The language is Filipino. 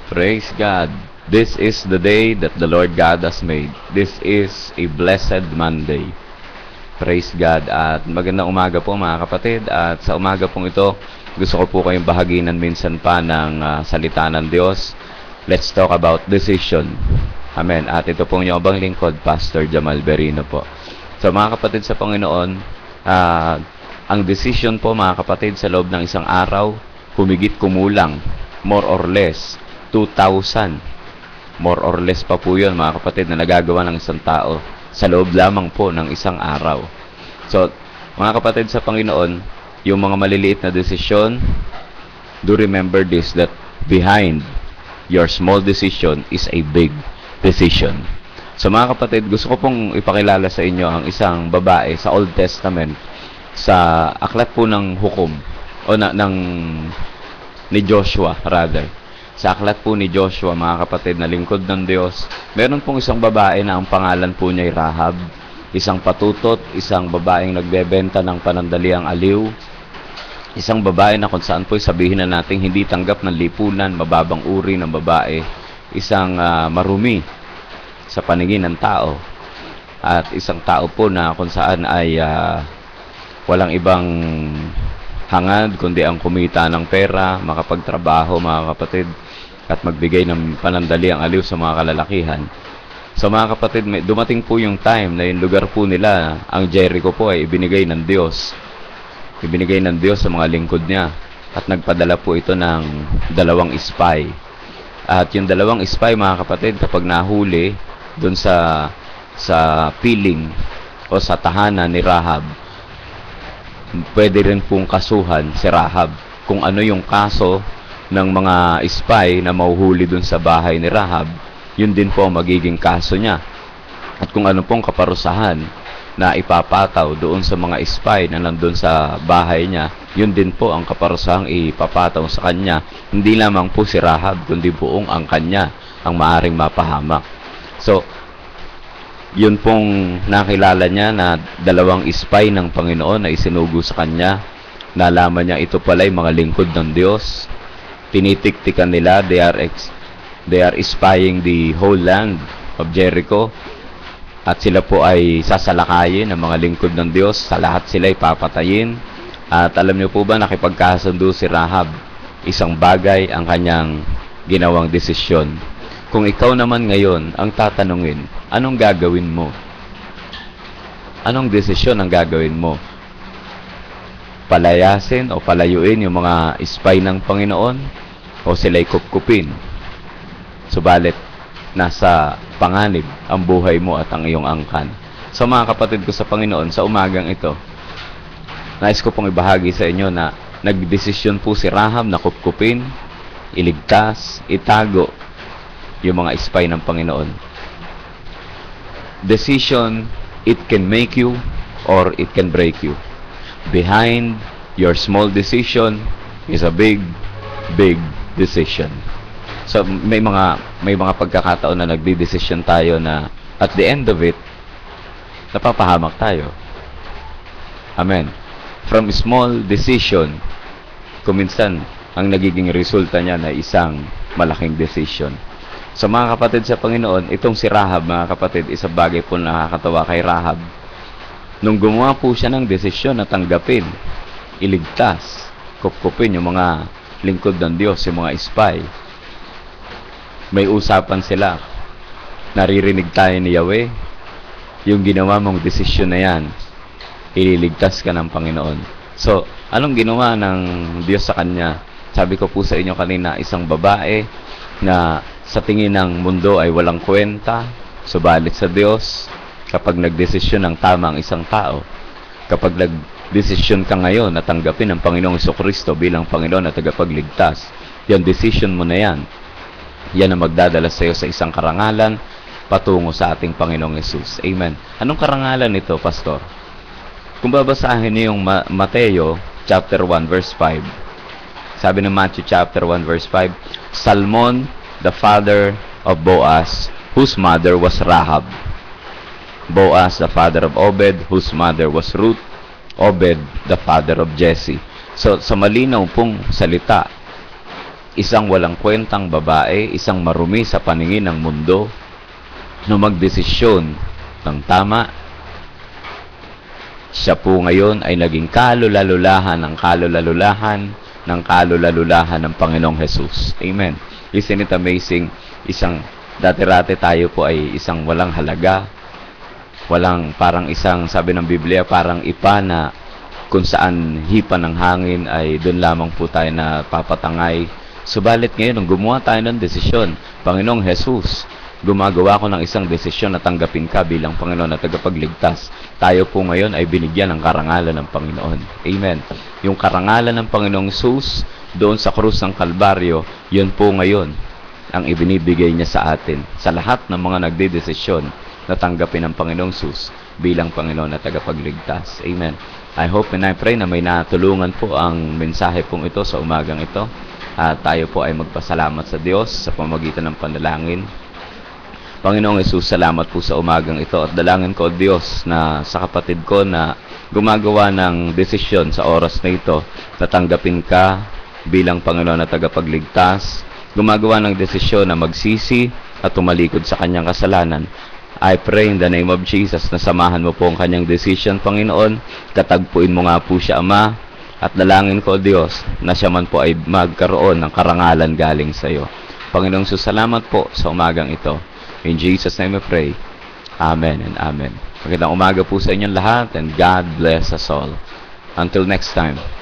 Praise God. This is the day that the Lord God has made. This is a blessed Monday. Praise God. At magandang umaga po mga kapatid. At sa umaga pong ito, gusto ko po kayong bahaginan minsan pa ng salita ng Diyos. Let's talk about decision. Amen. At ito pong inyong abang lingkod, Pastor Jamal Berino po. So mga kapatid sa Panginoon, ang decision po mga kapatid sa loob ng isang araw, humigit kumulang, more or less, 2,000. More or less pa po yun mga kapatid na nagagawa ng isang tao sa loob lamang po ng isang araw. So, mga kapatid sa Panginoon, yung mga maliliit na desisyon, do remember this, that behind your small decision is a big decision. So mga kapatid, gusto ko pong ipakilala sa inyo ang isang babae sa Old Testament, sa aklat po ng hukom, o ni Joshua rather. Sa aklat po ni Joshua, mga kapatid, na lingkod ng Diyos, meron pong isang babae na ang pangalan po niya ay Rahab. Isang patutot, isang babaeng nagbebenta ng panandaliang aliw. Isang babae na kung saan po sabihin na natin hindi tanggap ng lipunan, mababang uri ng babae. Isang marumi sa paningin ng tao. At isang tao po na kung saan ay walang ibang hangad kundi ang kumita ng pera, makapagtrabaho mga kapatid, at magbigay ng panandaliang aliw sa mga kalalakihan. So mga kapatid, dumating po yung time na yung lugar po nila, ang Jericho po ay ibinigay ng Diyos. Ibinigay ng Diyos sa mga lingkod niya. At nagpadala po ito ng 2 spy. At yung 2 spy mga kapatid, kapag nahuli dun sa piling o sa tahanan ni Rahab, pwede rin pong kasuhan si Rahab. Kung ano yung kaso ng mga spy na mahuhuli dun sa bahay ni Rahab, yun din po magiging kaso niya. At kung ano pong kaparusahan na ipapataw doon sa mga spy na nandun sa bahay niya, yun din po ang kaparusahang ipapataw sa kanya. Hindi lamang po si Rahab, kundi buong ang kanya ang maaring mapahamak. So, yun pong nakilala niya na 2 spy ng Panginoon na isinugo sa kanya. Nalaman niya ito pala ay mga lingkod ng Diyos. Tinitiktikan nila, they are spying the whole land of Jericho. At sila po ay sasalakayin ng mga lingkod ng Diyos. Sa lahat sila ay papatayin. At alam niyo po ba, nakipagkasundo si Rahab. Isang bagay ang kanyang ginawang desisyon. Kung ikaw naman ngayon ang tatanungin, anong gagawin mo? Anong desisyon ang gagawin mo? Palayasin o palayuin yung mga spy ng Panginoon o sila'y kupkupin? Subalit, nasa panganib ang buhay mo at ang iyong angkan. So mga kapatid ko sa Panginoon, sa umagang ito, nais ko pong ibahagi sa inyo na nagdesisyon po si Rahab na kupkupin, iligtas, itago yung mga spy ng Panginoon. Decision, it can make you or it can break you. Behind your small decision is a big decision. So may mga pagkakataon na nagdi-decision tayo na at the end of it, napapahamak tayo. Amen. From small decision, kuminsan ang nagiging resulta niya na isang malaking decision. So mga kapatid sa Panginoon, itong si Rahab mga kapatid, isang bagay po nakakatawa kay Rahab. Nung gumawa po siya ng desisyon na tanggapin, iligtas, kupkupin yung mga lingkod ng Diyos, yung mga spy, may usapan sila. Naririnig tayo ni Yahweh, yung ginawa mong desisyon na yan, ililigtas ka ng Panginoon. So, anong ginawa ng Diyos sa kanya? Sabi ko po sa inyo kanina, isang babae na sa tingin ng mundo ay walang kwenta, subalit sa Diyos, kapag nagdesisyon ng tama ang isang tao, kapag nagdesisyon ka ngayon na tanggapin ang Panginoong Jesucristo bilang Panginoon at tagapagligtas, yung decision mo na yan, yan ang magdadala sa iyo sa isang karangalan patungo sa ating Panginoong Jesus. Amen. Anong karangalan ito, Pastor? Kung babasahin niyo yung Mateo chapter 1 verse 5, sabi ng Matthew chapter 1 verse 5, Salmon, the father of Boaz, whose mother was Rahab. Boaz, the father of Obed, whose mother was Ruth. Obed, the father of Jesse. So, sa malinaw pong salita, isang walang kwentang babae, isang marumi sa paningin ng mundo, na magdesisyon ng tama. Siya po ngayon ay naging kalula-lulahan ng kalula-lulahan ng kalula-lulahan ng Panginoong Jesus. Amen. Isn't it amazing? Dati-rati tayo po ay isang walang halaga, parang isang, sabi ng Biblia, parang ipa na kung saan hipa ng hangin ay doon lamang po tayo na papatangay. Subalit ngayon, nung gumawa tayo ng desisyon, Panginoong Jesus, gumagawa ko ng isang desisyon na tanggapin ka bilang Panginoon at tagapagligtas. Tayo po ngayon ay binigyan ng karangalan ng Panginoon. Amen. Yung karangalan ng Panginoong Jesus doon sa krus ng Kalbaryo, yun po ngayon ang ibinibigay niya sa atin. Sa lahat ng mga nagdedesisyon na tanggapin ng Panginoong Jesus bilang Panginoon at tagapagligtas. Amen. I hope and I pray na may natulungan po ang mensahe pong ito sa umagang ito. At tayo po ay magpasalamat sa Diyos sa pamamagitan ng panalangin. Panginoong Jesus, salamat po sa umagang ito at dalangin ko, Diyos, na sa kapatid ko na gumagawa ng desisyon sa oras na ito na tanggapin ka bilang Panginoon at tagapagligtas, gumagawa ng desisyon na magsisi at tumalikod sa kanyang kasalanan. I pray in the name of Jesus na samahan mo po ang kanyang decision, Panginoon. Katagpuin mo nga po siya, Ama. At dalangin ko, Diyos, na siya man po ay magkaroon ng karangalan galing sa iyo. Panginoong salamat po sa umagang ito. In Jesus' name I pray. Amen and amen. Magandang umaga po sa inyong lahat and God bless us all. Until next time.